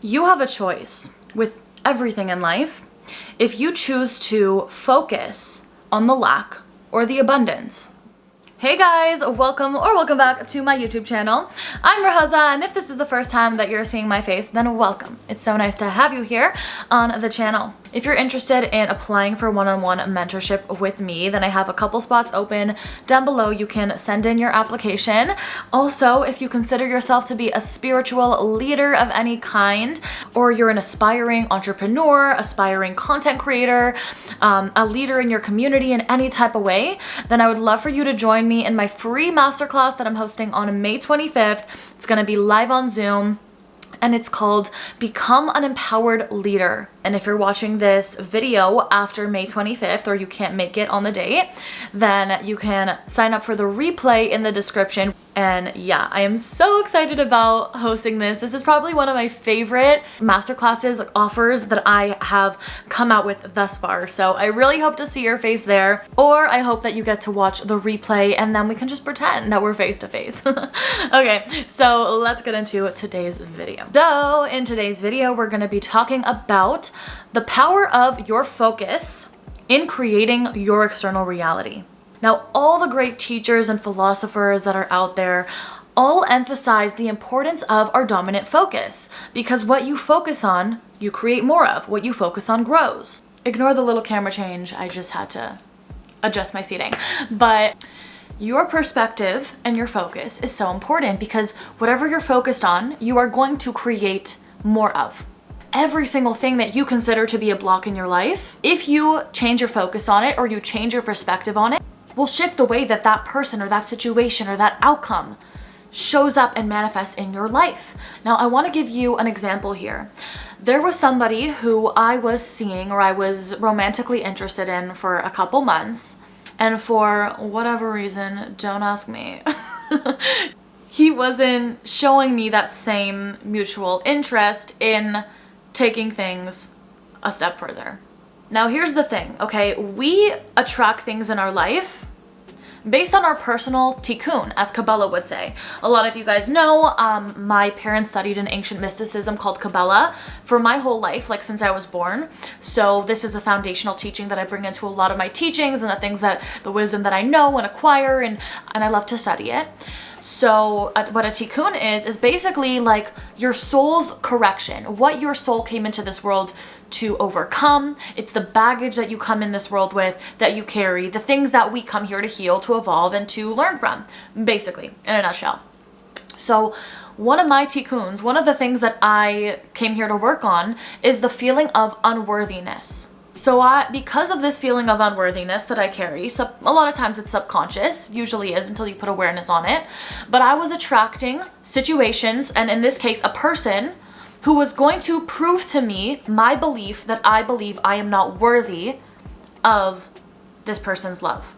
You have a choice with everything in life if you choose to focus on the lack or the abundance. Hey guys, welcome back to my YouTube channel. I'm Rahaza, and if this is the first time that you're seeing my face, then welcome. It's so nice to have you here on the channel. If you're interested in applying for one-on-one mentorship with me, then I have a couple spots open down below. You can send in your application. Also, if you consider yourself to be a spiritual leader of any kind, or you're an aspiring entrepreneur, aspiring content creator, a leader in your community in any type of way, then I would love for you to join me in my free masterclass that I'm hosting on May 25th. It's going to be live on Zoom, and it's called Become an Empowered Leader. And if you're watching this video after May 25th, or you can't make it on the date, then you can sign up for the replay in the description. And yeah, I am so excited about hosting this. This is probably one of my favorite masterclasses offers that I have come out with thus far. So I really hope to see your face there, or I hope that you get to watch the replay and then we can just pretend that we're face to face. Okay, so let's get into today's video. So in today's video, we're going to be talking about the power of your focus in creating your external reality. Now, all the great teachers and philosophers that are out there all emphasize the importance of our dominant focus, because what you focus on, you create more of. What you focus on grows. Ignore the little camera change. I just had to adjust my seating. But your perspective and your focus is so important, because whatever you're focused on, you are going to create more of. Every single thing that you consider to be a block in your life, if you change your focus on it or you change your perspective on it, will shift the way that that person or that situation or that outcome shows up and manifests in your life. Now, I want to give you an example here. There was somebody who I was seeing, or I was romantically interested in, for a couple months, and for whatever reason, don't ask me, he wasn't showing me that same mutual interest in taking things a step further. Now, here's the thing, okay? We attract things in our life based on our personal tikkun, as Kabbalah would say. A lot of you guys know, my parents studied an ancient mysticism called Kabbalah for my whole life, like since I was born. So this is a foundational teaching that I bring into a lot of my teachings and the wisdom that I know and acquire, and I love to study it. So what a tikkun is basically like your soul's correction, what your soul came into this world to overcome. It's the baggage that you come in this world with, that you carry, the things that we come here to heal, to evolve, and to learn from, basically, in a nutshell. So one of my tikkuns, one of the things that I came here to work on, is the feeling of unworthiness. So because of this feeling of unworthiness that I carry, so a lot of times it's subconscious, usually is until you put awareness on it, but I was attracting situations, and in this case, a person who was going to prove to me my belief that I believe I am not worthy of this person's love.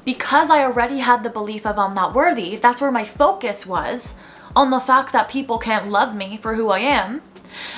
Because I already had the belief of I'm not worthy, that's where my focus was, on the fact that people can't love me for who I am.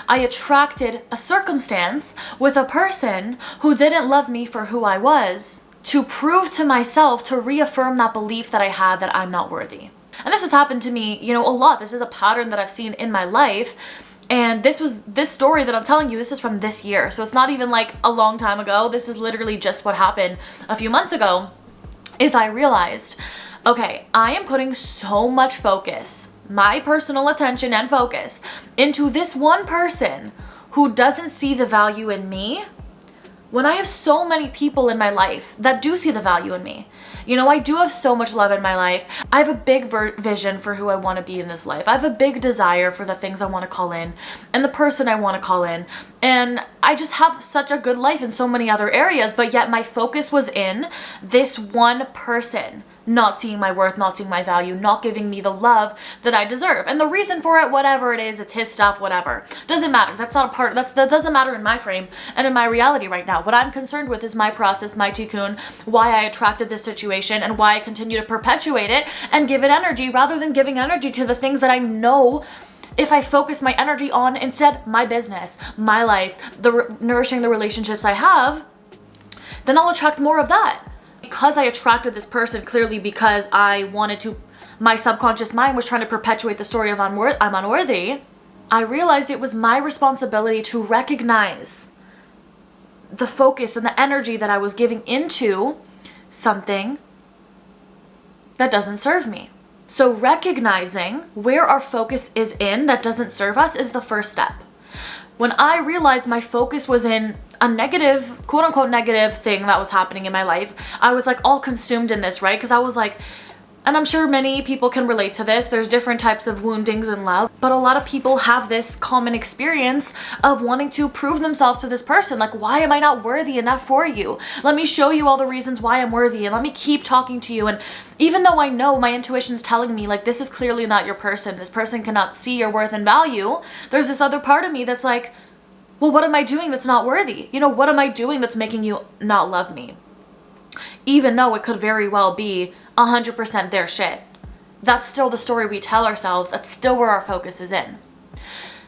I attracted a circumstance with a person who didn't love me for who I was, to prove to myself, to reaffirm that belief that I had that I'm not worthy. And this has happened to me, a lot. This is a pattern that I've seen in my life. And this story that I'm telling you, this is from this year. So it's not even like a long time ago. This is literally just what happened a few months ago, is I realized, okay, I am putting so much focus, my personal attention and focus, into this one person who doesn't see the value in me, when I have so many people in my life that do see the value in me. I do have so much love in my life. I have a big vision for who I want to be in this life. I have a big desire for the things I want to call in and the person I want to call in. And I just have such a good life in so many other areas, but yet my focus was in this one person not seeing my worth, not seeing my value, not giving me the love that I deserve. And the reason for it, whatever it is, it's his stuff, whatever. Doesn't matter. That's not a part, that doesn't matter in my frame and in my reality right now. What I'm concerned with is my process, my tikkun, why I attracted this situation, and why I continue to perpetuate it and give it energy, rather than giving energy to the things that I know, if I focus my energy on instead my business, my life, nourishing the relationships I have, then I'll attract more of that. Because I attracted this person, clearly because I wanted to, my subconscious mind was trying to perpetuate the story of I'm unworthy, I realized it was my responsibility to recognize the focus and the energy that I was giving into something that doesn't serve me. So recognizing where our focus is in that doesn't serve us is the first step. When I realized my focus was in a negative, quote unquote negative thing that was happening in my life, I was like all consumed in this, right? Because I was like, and I'm sure many people can relate to this, there's different types of woundings in love, but a lot of people have this common experience of wanting to prove themselves to this person. Like, why am I not worthy enough for you? Let me show you all the reasons why I'm worthy, and let me keep talking to you. And even though I know my intuition's telling me, like, this is clearly not your person, this person cannot see your worth and value, there's this other part of me that's like, well, what am I doing that's not worthy? You know, what am I doing that's making you not love me? Even though it could very well be 100% their shit. That's still the story we tell ourselves. That's still where our focus is in.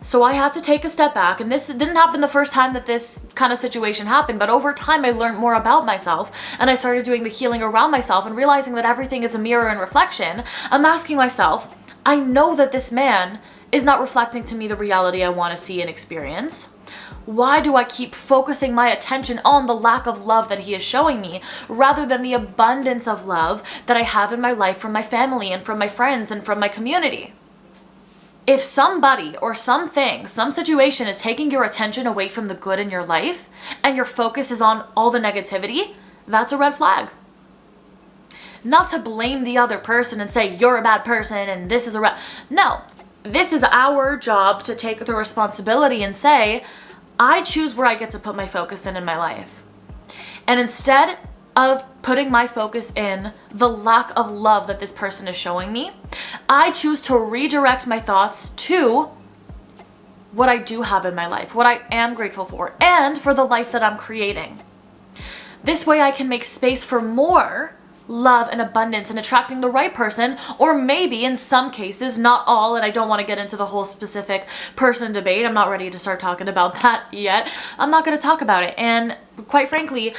So I had to take a step back, and this didn't happen the first time that this kind of situation happened, but over time I learned more about myself, and I started doing the healing around myself and realizing that everything is a mirror and reflection. I'm asking myself, I know that this man is not reflecting to me the reality I want to see and experience. Why do I keep focusing my attention on the lack of love that he is showing me rather than the abundance of love that I have in my life from my family and from my friends and from my community? If somebody or something, some situation is taking your attention away from the good in your life and your focus is on all the negativity, that's a red flag. Not to blame the other person and say you're a bad person and this is a no. This is our job to take the responsibility and say, I choose where I get to put my focus in my life. And instead of putting my focus in the lack of love that this person is showing me, I choose to redirect my thoughts to what I do have in my life, what I am grateful for, and for the life that I'm creating. This way I can make space for more love and abundance and attracting the right person, or maybe in some cases, not all, and I don't want to get into the whole specific person debate. I'm not ready to start talking about that yet. I'm not going to talk about it. And quite frankly,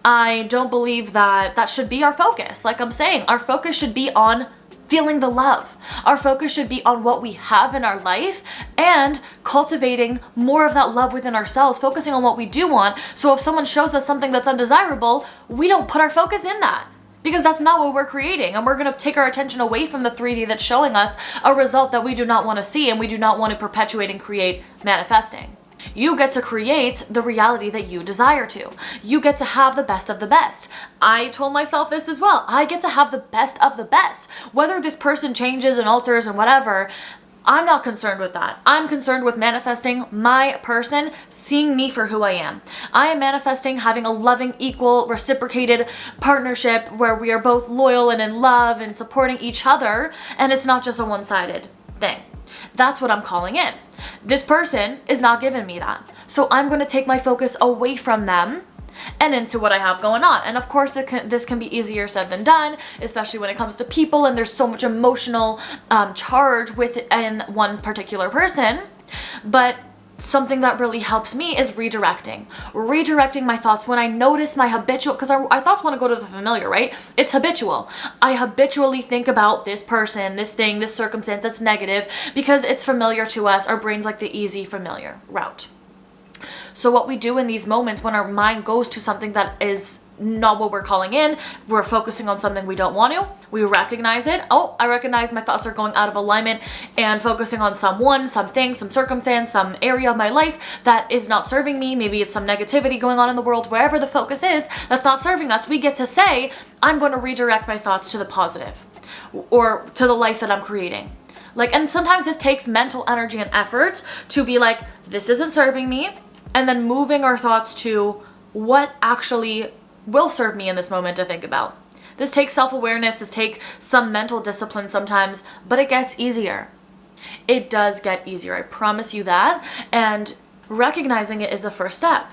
I don't believe that that should be our focus. Like I'm saying, our focus should be on feeling the love. Our focus should be on what we have in our life and cultivating more of that love within ourselves, focusing on what we do want. So if someone shows us something that's undesirable, we don't put our focus in that. Because that's not what we're creating, and we're going to take our attention away from the 3D that's showing us a result that we do not want to see and we do not want to perpetuate and create manifesting. You get to create the reality that you desire to. You get to have the best of the best. I told myself this as well. I get to have the best of the best. Whether this person changes and alters and whatever, I'm not concerned with that. I'm concerned with manifesting my person, seeing me for who I am. I am manifesting having a loving, equal, reciprocated partnership where we are both loyal and in love and supporting each other, and it's not just a one-sided thing. That's what I'm calling in. This person is not giving me that. So I'm going to take my focus away from them and into what I have going on. And of course, this can be easier said than done, especially when it comes to people and there's so much emotional charge within one particular person. But something that really helps me is redirecting my thoughts when I notice my habitual, because our thoughts want to go to the familiar, right? It's habitual. I habitually think about this person, this thing, this circumstance that's negative because it's familiar to us. Our brain's like the easy, familiar route. So what we do in these moments when our mind goes to something that is not what we're calling in, we're focusing on something we don't want to, we recognize it. Oh, I recognize my thoughts are going out of alignment and focusing on someone, something, some circumstance, some area of my life that is not serving me. Maybe it's some negativity going on in the world, wherever the focus is that's not serving us. We get to say, I'm going to redirect my thoughts to the positive or to the life that I'm creating. And sometimes this takes mental energy and effort to be like, this isn't serving me. And then moving our thoughts to what actually will serve me in this moment to think about. This takes self-awareness, this takes some mental discipline sometimes, but it gets easier. It does get easier, I promise you that. And recognizing it is the first step.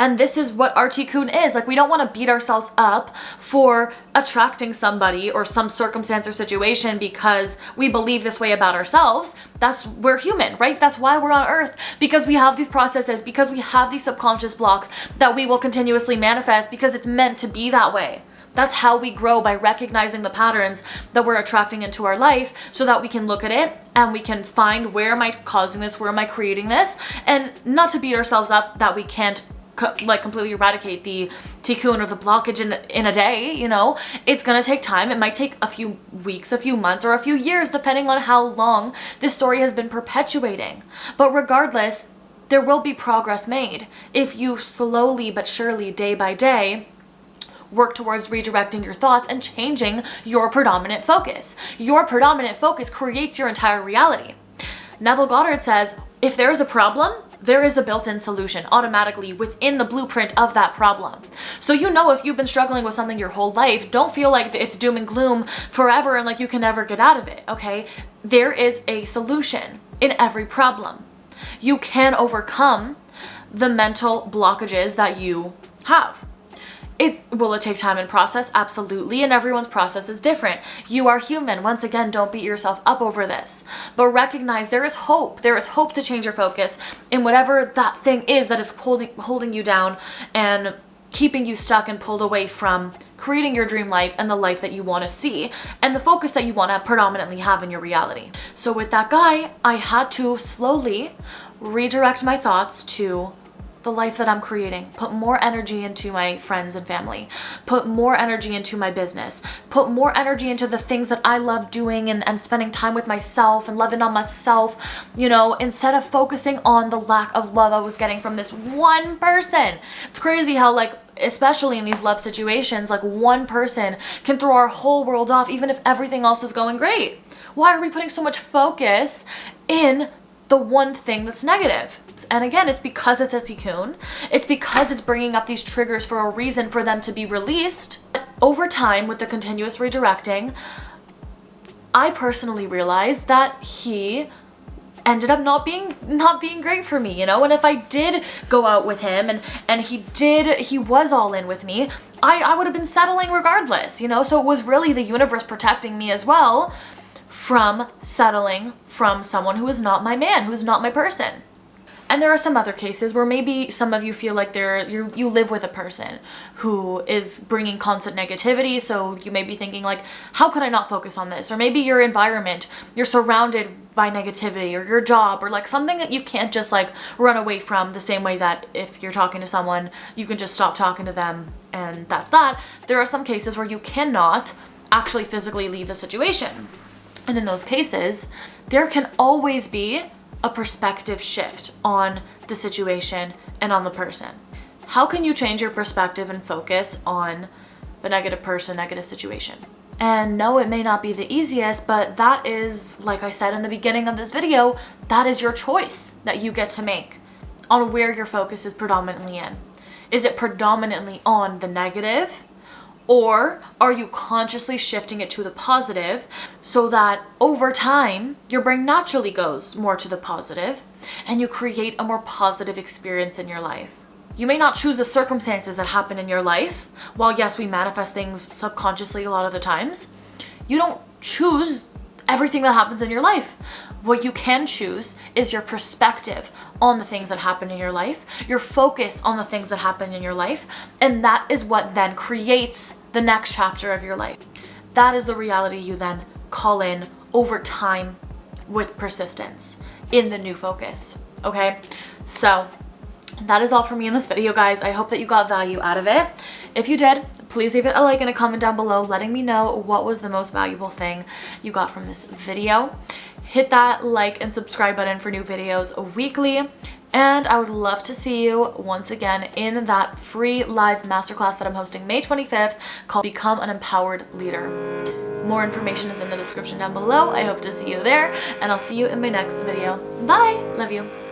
And this is what our tikkun is. We don't want to beat ourselves up for attracting somebody or some circumstance or situation because we believe this way about ourselves. We're human, right? That's why we're on earth, because we have these processes, because we have these subconscious blocks that we will continuously manifest because it's meant to be that way. That's how we grow, by recognizing the patterns that we're attracting into our life so that we can look at it and we can find, where am I causing this? Where am I creating this? And not to beat ourselves up that we can't like completely eradicate the tikkun or the blockage in a day, you know. It's gonna take time. It might take a few weeks, a few months, or a few years, depending on how long this story has been perpetuating. But regardless, there will be progress made if you slowly but surely, day by day, work towards redirecting your thoughts and changing your predominant focus. Your predominant focus creates your entire reality. Neville Goddard says, if there is a problem, there is a built-in solution automatically within the blueprint of that problem. So you know, if you've been struggling with something your whole life, don't feel like it's doom and gloom forever and like you can never get out of it, okay? There is a solution in every problem. You can overcome the mental blockages that you have. Will it take time and process? Absolutely. And everyone's process is different. You are human. Once again, don't beat yourself up over this, but recognize there is hope. There is hope to change your focus in whatever that thing is that is holding you down and keeping you stuck and pulled away from creating your dream life and the life that you want to see and the focus that you want to predominantly have in your reality. So with that guy, I had to slowly redirect my thoughts to the life that I'm creating, put more energy into my friends and family, put more energy into my business, put more energy into the things that I love doing and spending time with myself and loving on myself, you know, instead of focusing on the lack of love I was getting from this one person. It's crazy how, like, especially in these love situations, like, one person can throw our whole world off even if everything else is going great. Why are we putting so much focus in the one thing that's negative? And again, it's because it's a tikkun. It's because it's bringing up these triggers for a reason for them to be released. Over time, with the continuous redirecting, I personally realized that he ended up not being great for me, you know. And if I did go out with him and he was all in with me, I would have been settling regardless, you know. So it was really the universe protecting me as well from settling from someone who is not my man, who's not my person. And there are some other cases where maybe some of you feel like you live with a person who is bringing constant negativity. So you may be thinking like, how could I not focus on this? Or maybe your environment, you're surrounded by negativity, or your job, or like something that you can't just like run away from the same way that if you're talking to someone, you can just stop talking to them and that's that. There are some cases where you cannot actually physically leave the situation. And in those cases, there can always be a perspective shift on the situation and on the person. How can you change your perspective and focus on the negative person, negative situation? And no, it may not be the easiest, but that is, like I said in the beginning of this video, that is your choice that you get to make on where your focus is predominantly in. Is it predominantly on the negative? Or are you consciously shifting it to the positive so that over time, your brain naturally goes more to the positive and you create a more positive experience in your life? You may not choose the circumstances that happen in your life. While yes, we manifest things subconsciously a lot of the times, you don't choose everything that happens in your life. What you can choose is your perspective on the things that happen in your life, your focus on the things that happen in your life, and that is what then creates the next chapter of your life. That is the reality you then call in over time with persistence in the new focus, okay? So that is all for me in this video, guys. I hope that you got value out of it. If you did, please leave it a like and a comment down below letting me know what was the most valuable thing you got from this video. Hit that like and subscribe button for new videos weekly. And I would love to see you once again in that free live masterclass that I'm hosting May 25th called Become an Empowered Leader. More information is in the description down below. I hope to see you there, and I'll see you in my next video. Bye! Love you.